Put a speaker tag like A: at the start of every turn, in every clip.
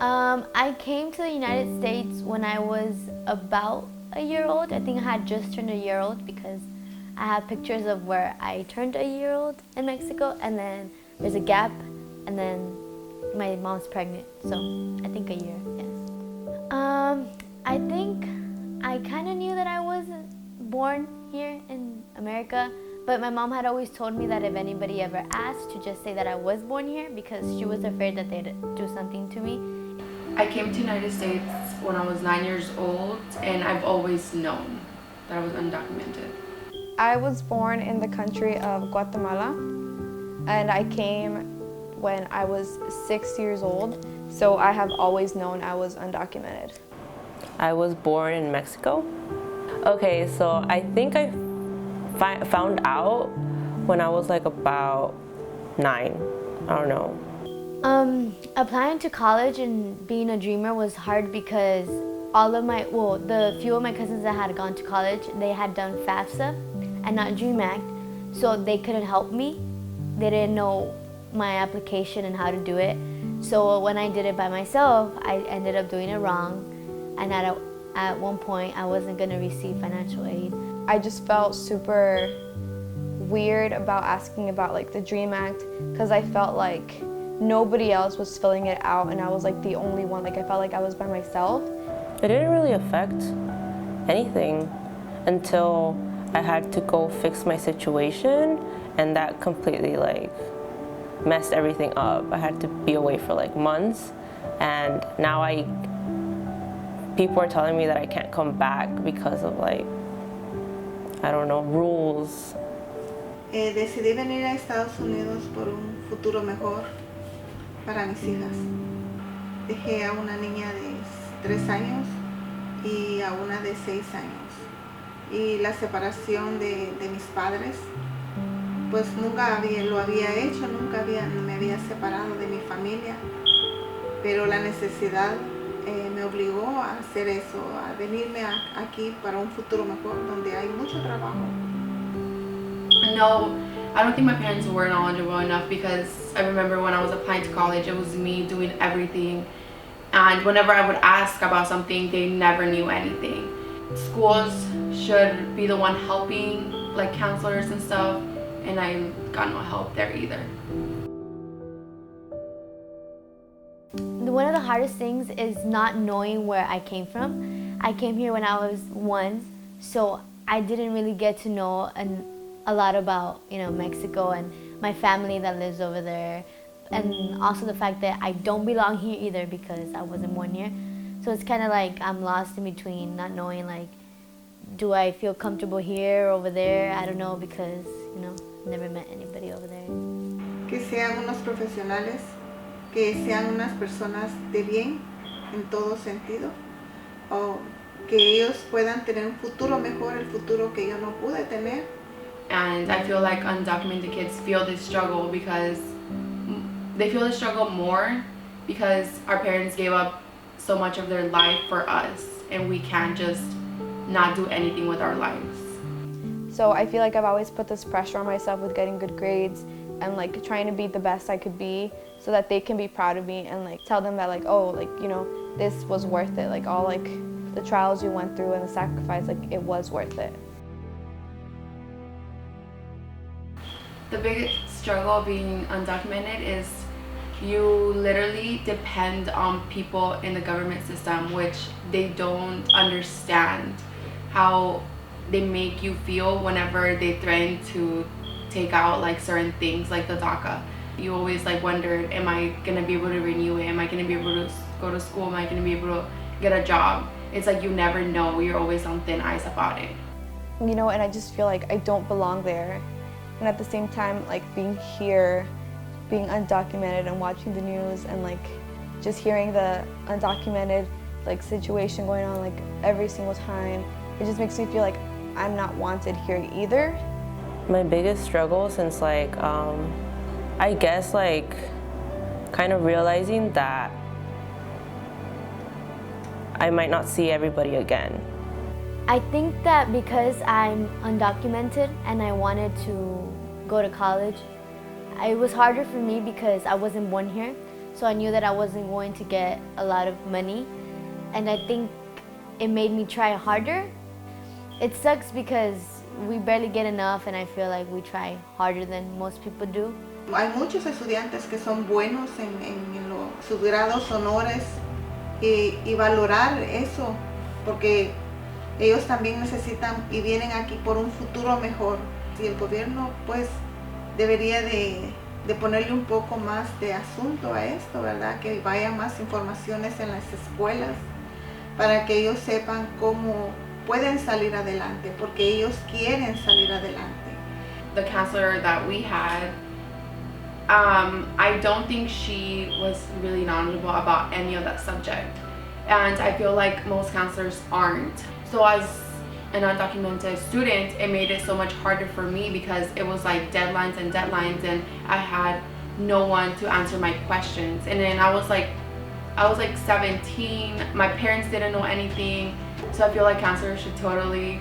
A: I came to the United States when I was about a year old. I think I had just turned a year old because I have pictures of where I turned a year old in Mexico, and then there's a gap, and then my mom's pregnant, so I think a year, yes. I think I kind of knew that I was born here in America, but my mom had always told me that if anybody ever asked, to just say that I was born here because she was afraid that they'd do something to me.
B: I came to the United States when I was 9 years old, and I've always known that I was undocumented.
C: I was born in the country of Guatemala, and I came when I was 6 years old, so I have always known I was undocumented.
D: I was born in Mexico. Okay, so I think I found out when I was like about 9. I don't know.
A: Applying to college and being a dreamer was hard because the few of my cousins that had gone to college, they had done FAFSA and not DREAM Act, so they couldn't help me. They didn't know my application and how to do it. So when I did it by myself, I ended up doing it wrong, and at one point I wasn't gonna receive financial aid.
C: I just felt super weird about asking about like the DREAM Act because I felt like nobody else was filling it out and I was like the only one. Like I felt like I was by myself.
D: It didn't really affect anything until I had to go fix my situation, and that completely like messed everything up. I had to be away for like months, and now people are telling me that I can't come back because of like, I don't know, rules.
E: Decidí venir a Estados Unidos por un futuro mejor para mis hijas. Dejé a una niña de 3 años y a una de 6 años. Y la separación de mis padres, pues nunca lo había hecho, me había separado de mi familia, pero la necesidad me obligó a hacer eso, a venirme aquí para un futuro mejor donde hay mucho trabajo.
B: No, I don't think my parents were knowledgeable enough because I remember when I was applying to college, it was me doing everything. And whenever I would ask about something, they never knew anything. Schools should be the one helping, like counselors and stuff, and I got no help there either.
A: One of the hardest things is not knowing where I came from. I came here when I was 1, so I didn't really get to know a lot about, Mexico and my family that lives over there, and also the fact that I don't belong here either because I wasn't born here. So it's kind of like I'm lost in between, not knowing like, do I feel comfortable here or over there? I don't know because, never met anybody over there.
E: Que sean unos profesionales, que sean unas personas de bien en todo sentido, o que ellos puedan tener un futuro mejor, el futuro que yo no pude tener.
B: And I feel like undocumented kids feel this struggle because they feel the struggle more because our parents gave up so much of their life for us, and we can't just not do anything with our lives.
C: So I feel like I've always put this pressure on myself with getting good grades and like trying to be the best I could be so that they can be proud of me and like tell them that like, oh, like, this was worth it. Like all like the trials you went through and the sacrifice, like it was worth it.
B: The biggest struggle of being undocumented is you literally depend on people in the government system, which they don't understand how they make you feel whenever they threaten to take out like certain things like the DACA. You always like wonder, am I gonna be able to renew it? Am I gonna be able to go to school? Am I gonna be able to get a job? It's like you never know. You're always on thin ice about it.
C: And I just feel like I don't belong there. And at the same time, like being here, being undocumented and watching the news and like just hearing the undocumented like situation going on like every single time, it just makes me feel like I'm not wanted here either.
D: My biggest struggle since like, I guess like kind of realizing that I might not see everybody again.
A: I think that because I'm undocumented and I wanted to go to college, it was harder for me because I wasn't born here. so I knew that I wasn't going to get a lot of money, and I think it made me try harder. It sucks because we barely get enough, and I feel like we try harder than most people do.
E: Hay muchos estudiantes que son buenos en sus grados, honores, y valorar eso, porque ellos también necesitan y vienen aquí por un futuro mejor. Y el gobierno pues debería de ponerle un poco más de asunto a esto, ¿verdad? Que vaya más informaciones en las escuelas para que ellos sepan cómo pueden salir adelante, porque ellos quieren salir adelante.
B: The counselor that we had, I don't think she was really knowledgeable about any of that subject, and I feel like most counselors aren't. So as an undocumented student, it made it so much harder for me because it was like deadlines and deadlines, and I had no one to answer my questions. And then I was like 17, my parents didn't know anything, so I feel like counselors should totally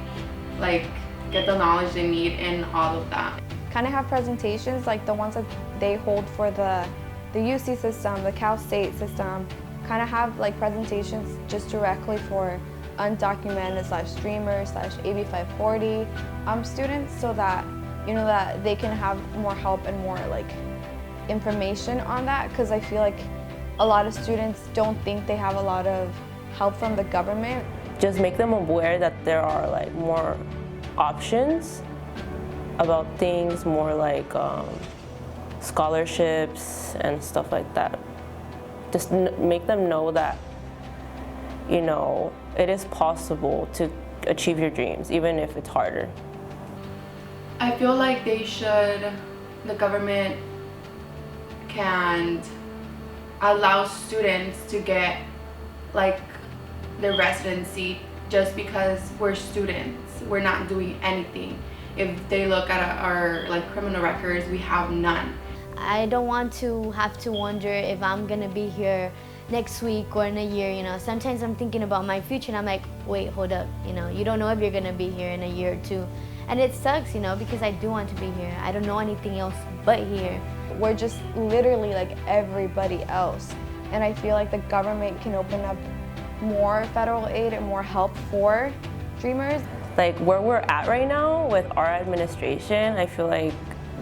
B: like get the knowledge they need in all of that.
C: Kind of have presentations like the ones that they hold for the UC system, the Cal State system, kind of have like presentations just directly for undocumented / streamers / AB 540 students, so that that they can have more help and more like information on that, because I feel like a lot of students don't think they have a lot of help from the government.
D: Just make them aware that there are like more options about things, more like scholarships and stuff like that. Just make them know that it is possible to achieve your dreams, even if it's harder.
B: I feel like the government can allow students to get like their residency just because we're students. We're not doing anything. If they look at our like criminal records, we have none.
A: I don't want to have to wonder if I'm gonna be here next week or in a year. Sometimes I'm thinking about my future and I'm like, wait, hold up, you don't know if you're gonna be here in a year or two. And it sucks, because I do want to be here. I don't know anything else but here.
C: We're just literally like everybody else. And I feel like the government can open up more federal aid and more help for dreamers.
D: Like where we're at right now with our administration, I feel like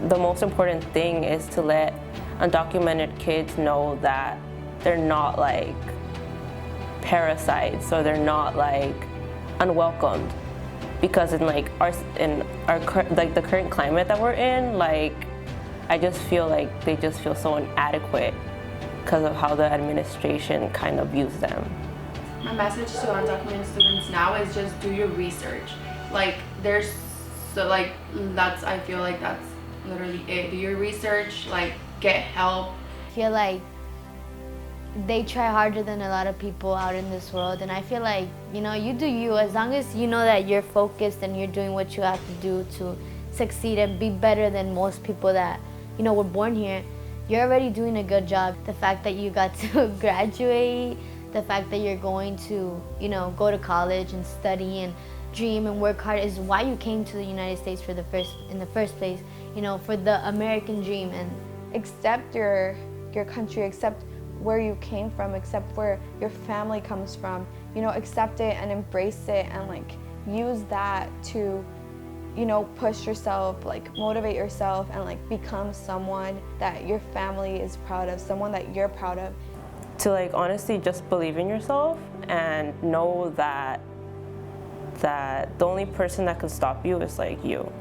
D: the most important thing is to let undocumented kids know that they're not like parasites, or they're not like unwelcomed. Because in our like the current climate that we're in, like I just feel like they just feel so inadequate because of how the administration kind of views them.
B: My message to undocumented students now is just do your research. Like I feel like that's literally it. Do your research, like get help.
A: I feel like they try harder than a lot of people out in this world, and I feel like you do you, as long as you know that you're focused and you're doing what you have to do to succeed and be better than most people that were born here. You're already doing a good job. The fact that you got to graduate, the fact that you're going to go to college and study and dream and work hard is why you came to the United States in the first place, for the American dream. And
C: accept your country, accept where you came from, accept where your family comes from, accept it and embrace it, and like use that to push yourself, like motivate yourself, and like become someone that your family is proud of, someone that you're proud of.
D: To like honestly just believe in yourself and know that the only person that can stop you is like you.